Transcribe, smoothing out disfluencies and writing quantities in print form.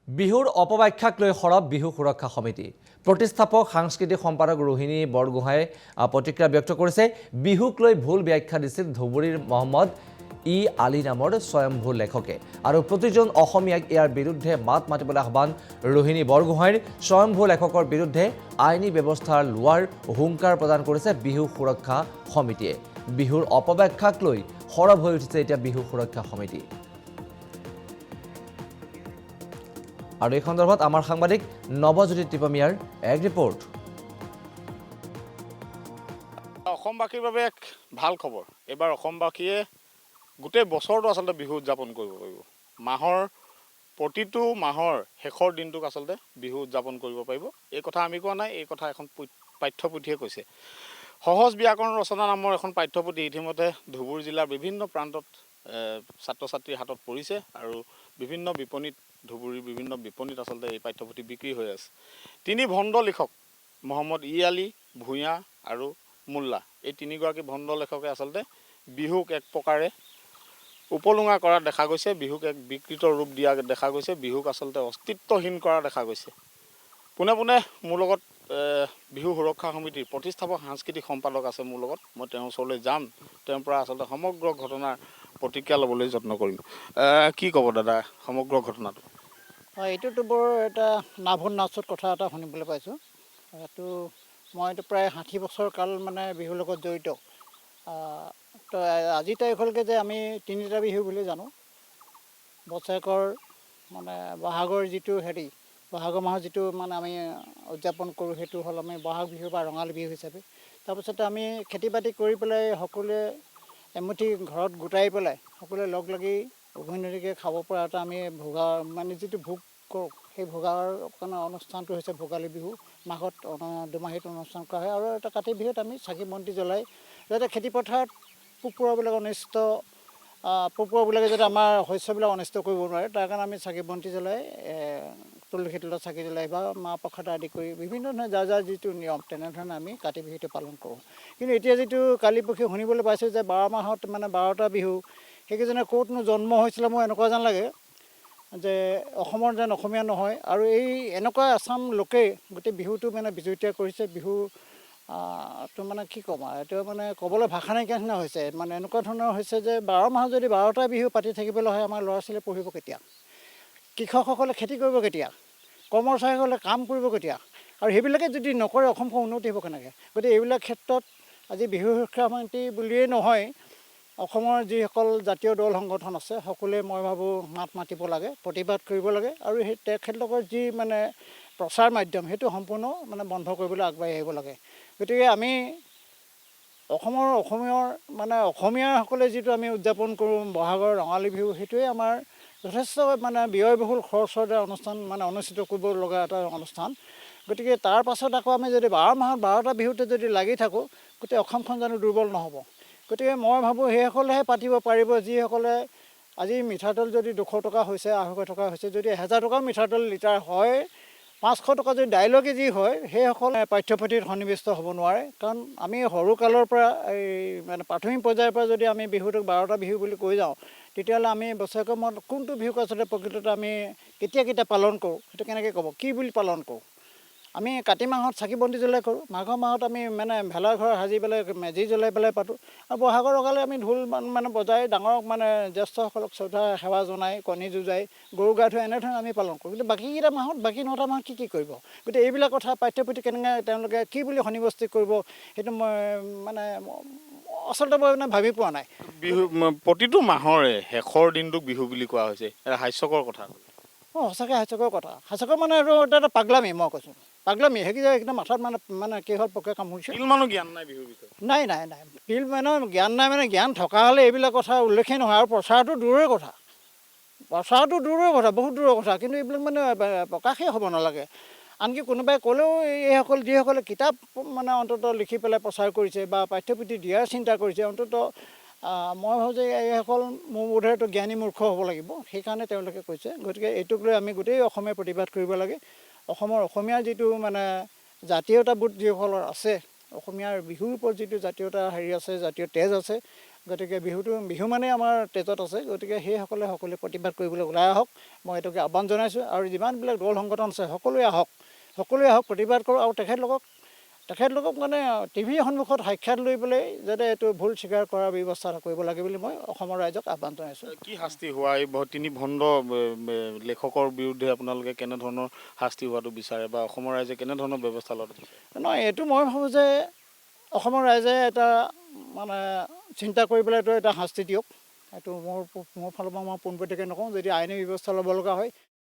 বিহুৰ অপব্যাখ্যাক লৈ সৰব বিহু সুৰক্ষা সমিতি প্ৰতিষ্ঠাপক সাংস্কৃতিক সম্পাদক ৰোহিণী বৰগোহাঁই প্ৰতিক্ৰিয়া ব্যক্ত কৰিছে। বিহুক লৈ ভুল ব্যাখ্যা দিছিল ধুবুৰীৰ মহম্মদ ই আলী নামৰ স্বয়ম্ভূ লেখকে আৰু প্ৰতিজন অসমীয়াক ইয়াৰ বিৰুদ্ধে মাত মাতিবলৈ আহ্বান ৰোহিণী বৰগোহাঁইৰ। স্বয়ম্ভূ লেখকৰ বিৰুদ্ধে আইনী ব্যৱস্থা লোৱাৰ হুংকাৰ প্ৰদান কৰিছে বিহু সুৰক্ষা সমিতিয়ে। বিহুৰ অপব্যাখ্যাক লৈ সৰব হৈ উঠিছে এতিয়া বিহু সুৰক্ষা সমিতি। আৰু এই সন্দৰ্ভত আমাৰ সাংবাদিক নৱজ্যোতি টিপমিয়াৰ এক ৰিপৰ্ট। অসমবাসীৰ বাবে এক ভাল খবৰ। এবাৰ অসমবাসীয়ে গোটেই বছৰটো আচলতে বিহু উদযাপন কৰিব পাৰিব। প্ৰতিটো মাহৰ শেষৰ দিনটোক আচলতে বিহু উদযাপন কৰিব পাৰিব। এই কথা আমি কোৱা নাই, এই কথা এখন পাঠ্যপুথিয়ে কৈছে। সহজ ব্যাকৰণ ৰচনা নামৰ এখন পাঠ্যপুথি ইতিমধ্যে ধুবুৰী জিলাৰ বিভিন্ন প্ৰান্তত ছাত্ৰ ছাত্ৰীৰ হাতত পৰিছে আৰু ধুবুৰীৰ বিভিন্ন বিপণীত আচলতে এই পাঠ্যপুথি বিক্ৰী হৈ আছে। তিনি ভণ্ড লিখক মহম্মদ ই আলী, ভূঞা আৰু মোল্লা, এই তিনিগৰাকী ভণ্ড লেখকে আচলতে বিহুক এক প্ৰকাৰে উপলুঙা কৰা দেখা গৈছে, বিহুক এক বিকৃত ৰূপ দিয়া দেখা গৈছে, বিহুক আচলতে অস্তিত্বহীন কৰা দেখা গৈছে। পোনে পোনে মোৰ লগত বিহু সুৰক্ষা সমিতিৰ প্ৰতিষ্ঠাপক সাংস্কৃতিক সম্পাদক আছে মোৰ লগত। মই তেওঁৰ ওচৰলৈ যাম, তেওঁৰ পৰা আচলতে সমগ্ৰ ঘটনাৰ প্ৰতিক্ৰিয়া ল'বলৈ যত্ন কৰিম। কি ক'ব দাদা সমগ্ৰ ঘটনাটো? হয়, এইটোতো বৰ এটা নাভুন নাচত কথা এটা শুনিবলৈ পাইছোঁ। মইতো প্ৰায় 60 বছৰ কাল মানে বিহুৰ লগত জড়িত। তো আজি তাৰিখলৈকে যে আমি তিনিটা বিহু বুলি জানো। বছৰেকৰ মানে বহাগৰ যিটো বহাগৰ মাহৰ যিটো মানে আমি উদযাপন কৰোঁ সেইটো হ'ল আমি বহাগ বিহু বা ৰঙালী বিহু হিচাপে। তাৰপিছতে আমি খেতি বাতি কৰি পেলাই সকলোৱে এমুঠি ঘৰত গোটাই পেলাই সকলোৱে লগ লাগি উভৈনদীকে খাব পৰা এটা আমি মানে যিটো ভোগ কৰোঁ, সেই ভোগাৰ কাৰণে অনুষ্ঠানটো হৈছে ভোগালী বিহু। মাঘত দুমাহীত অনুষ্ঠান কৰা হয় আৰু এটা কাতি বিহুত আমি চাকি বন্তি জ্বলাই যাতে খেতিপথাৰত পোক পৰুৱাবিলাকে যাতে আমাৰ শস্যবিলাক অনিষ্ট কৰিব নোৱাৰে তাৰ কাৰণে আমি চাকি বন্তি জ্বলাই তুলসী তলত চাকি জ্বলাই বা মাহ প্ৰসাদ আদি কৰি বিভিন্ন ধৰণে যাৰ যিটো নিয়ম তেনেধৰণে আমি কাতি বিহুটো পালন কৰোঁ। কিন্তু এতিয়া যিটো কালি পৰহি শুনিবলৈ পাইছোঁ যে 12 মাহত মানে 12টা বিহু, সেইকেইজনে ক'তনো জন্ম হৈছিলে মোৰ এনেকুৱা যেন লাগে যে অসমৰ যেন অসমীয়া নহয়। আৰু এনেকুৱা আছাম লোকেই গোটেই বিহুটো মানে বিজড়িত কৰিছে। তো মানে কি ক'ম আৰু, এইটো মানে ক'বলৈ ভাষা নাইকিয়া নিচিনা হৈছে। মানে এনেকুৱা ধৰণৰ হৈছে যে 12 মাহত যদি 12টা বিহু পাতি থাকিবলৈ হয়, আমাৰ ল'ৰা ছোৱালী পঢ়িব কেতিয়া? কৃষকসকলে খেতি কৰিব কেতিয়া? কৰ্মচাৰীসকলে কাম কৰিব কেতিয়া? আৰু সেইবিলাকে যদি নকৰে অসমখন উন্নতি হ'ব কেনেকৈ? গতিকে এইবিলাক ক্ষেত্ৰত আজি বিহু সুৰক্ষা সমিতি বুলিয়েই নহয়, অসমৰ যিসকল জাতীয় দল সংগঠন আছে সকলোৱে মই ভাবোঁ মাত মাতিব লাগে, প্ৰতিবাদ কৰিব লাগে আৰু সেই তেখেতলোকৰ যি মানে প্ৰচাৰ মাধ্যম সেইটো সম্পূৰ্ণ মানে বন্ধ কৰিবলৈ আগবাঢ়ি আহিব লাগে। গতিকে আমি অসমীয়াসকলে যিটো আমি উদযাপন কৰোঁ বহাগৰ ৰঙালী বিহু, সেইটোৱে আমাৰ যথেষ্ট মানে ব্যয়বহুল খৰচৰ দ্বাৰা অনুষ্ঠিত কৰিব লগা এটা অনুষ্ঠান। গতিকে তাৰ পাছত আকৌ আমি যদি 12 মাহত 12টা বিহুতে যদি লাগি থাকোঁ, গোটেই অসমখন জানো দুৰ্বল নহ'ব? গতিকে মই ভাবোঁ সেইসকলেহে পাতিব পাৰিব যিসকলে আজি মিঠাতেল যদি 200 টকা হৈছে, 250 টকা হৈছে, যদি 1000 টকাও মিঠাতেল লিটাৰ হয়, 500 টকা যদি দাইলৰ কেজি হয়, সেইসকলে পাঠ্যপুথিত সন্নিৱিষ্ট হ'ব নোৱাৰে। কাৰণ আমি সৰুকালৰ পৰা মানে প্ৰাথমিক পৰ্যায়ৰ পৰা যদি আমি বিহুটোক 12টা বিহু বুলি কৈ যাওঁ, তেতিয়াহ'লে আমি বছৰেকৰ মূৰত কোনটো বিহুক আচলতে প্ৰকৃততে আমি কেতিয়া পালন কৰোঁ সেইটো কেনেকৈ ক'ব? কি বুলি পালন কৰোঁ? আমি কাতি মাহত চাকি বন্তি জ্বলাই কৰোঁ, মাঘৰ মাহত আমি মানে ভেলাঘৰ সাজি পেলাই মেজি জ্বলাই পেলাই পাতোঁ, আৰু বহাগৰ ৰঙালী আমি ঢোল বজাই ডাঙৰক মানে জ্যেষ্ঠসকলক শ্ৰদ্ধা সেৱা জনাই কণী যুঁজাই গৰু গা ধুৱাই এনেধৰণে আমি পালন কৰোঁ। কিন্তু বাকী 9টা মাহত কি কৰিব? গতিকে এইবিলাক কথা পাঠ্যপুথি তেওঁলোকে কি বুলি সন্নিৱিষ্ট কৰিব সেইটো মই আচলতে ভাবি পোৱা নাই। বিহু প্ৰতিটো মাহৰে শেষৰ দিনটোক বিহু বুলি কোৱা হৈছে, এটা হাস্যকৰ কথা। সঁচাকৈ হাস্যকৰ কথা। হাস্যকৰ মানে আৰু এটা পাগলামি, মই কৈছোঁ পাগলামি। যে একদম মাথাত কি হ'ল পোকে কামুৰিছে। মানুহ জ্ঞান নাই বিহুৰ বিষয়ে? নাই। জ্ঞান নাই মানে জ্ঞান থকা হ'লে এইবিলাক কথা উল্লেখেই নহয়। আৰু প্ৰচাৰটো দূৰৰে কথা, বহুত দূৰৰ কথা। কিন্তু এইবিলাক প্ৰকাশেই হ'ব নালাগে। আনকি কোনোবাই ক'লেও যিসকলে কিতাপ অন্ততঃ লিখি পেলাই প্ৰচাৰ কৰিছে বা পাঠ্যপুথি দিয়াৰ চিন্তা কৰিছে, অন্ততঃ মই ভাবোঁ যে এইসকল মোৰ বোধেৰেতো জ্ঞানী মূৰ্খ হ'ব লাগিব, সেইকাৰণে তেওঁলোকে কৈছে। গতিকে এইটোক লৈ আমি গোটেই অসমীয়া প্ৰতিবাদ কৰিব লাগে। অসমীয়াৰ যিটো জাতীয়তাবোধ যিসকলৰ আছে, অসমীয়াৰ বিহুৰ ওপৰত যিটো জাতীয়তা হেৰি আছে, জাতীয় তেজ আছে, গতিকে বিহু মানে আমাৰ তেজত আছে। গতিকে সেইসকলে সকলোৱে প্ৰতিবাদ কৰিবলৈ ওলাই আহক, মই এইটোকে আহ্বান জনাইছোঁ। আৰু যিমানবিলাক দল সংগঠন আছে সকলোৱে আহক প্ৰতিবাদ কৰক। আৰু তেখেতলোকক মানে টিভিৰ সন্মুখত সাক্ষাৎ লৈ পেলাই যাতে এইটো ভুল স্বীকাৰ কৰাৰ ব্যৱস্থা কৰিব লাগে বুলি মই অসমৰ ৰাইজক আহ্বান জনাইছোঁ। কি শাস্তি হোৱা এই তিনি ভণ্ড লেখকৰ বিৰুদ্ধে আপোনালোকে কেনেধৰণৰ শাস্তি হোৱাটো বিচাৰে বা অসমৰ ৰাইজে কেনেধৰণৰ ব্যৱস্থা লোৱাটো বিচাৰে? নহয়, এইটো মই ভাবোঁ যে অসমৰ ৰাইজে এটা মানে চিন্তা কৰি পেলাই এইটো এটা শাস্তি দিয়ক। এইটো মোৰ ফালৰ পৰা মই পোনপটীয়াকৈ নকওঁ। যদি আইনী ব্যৱস্থা ল'ব লগা হয়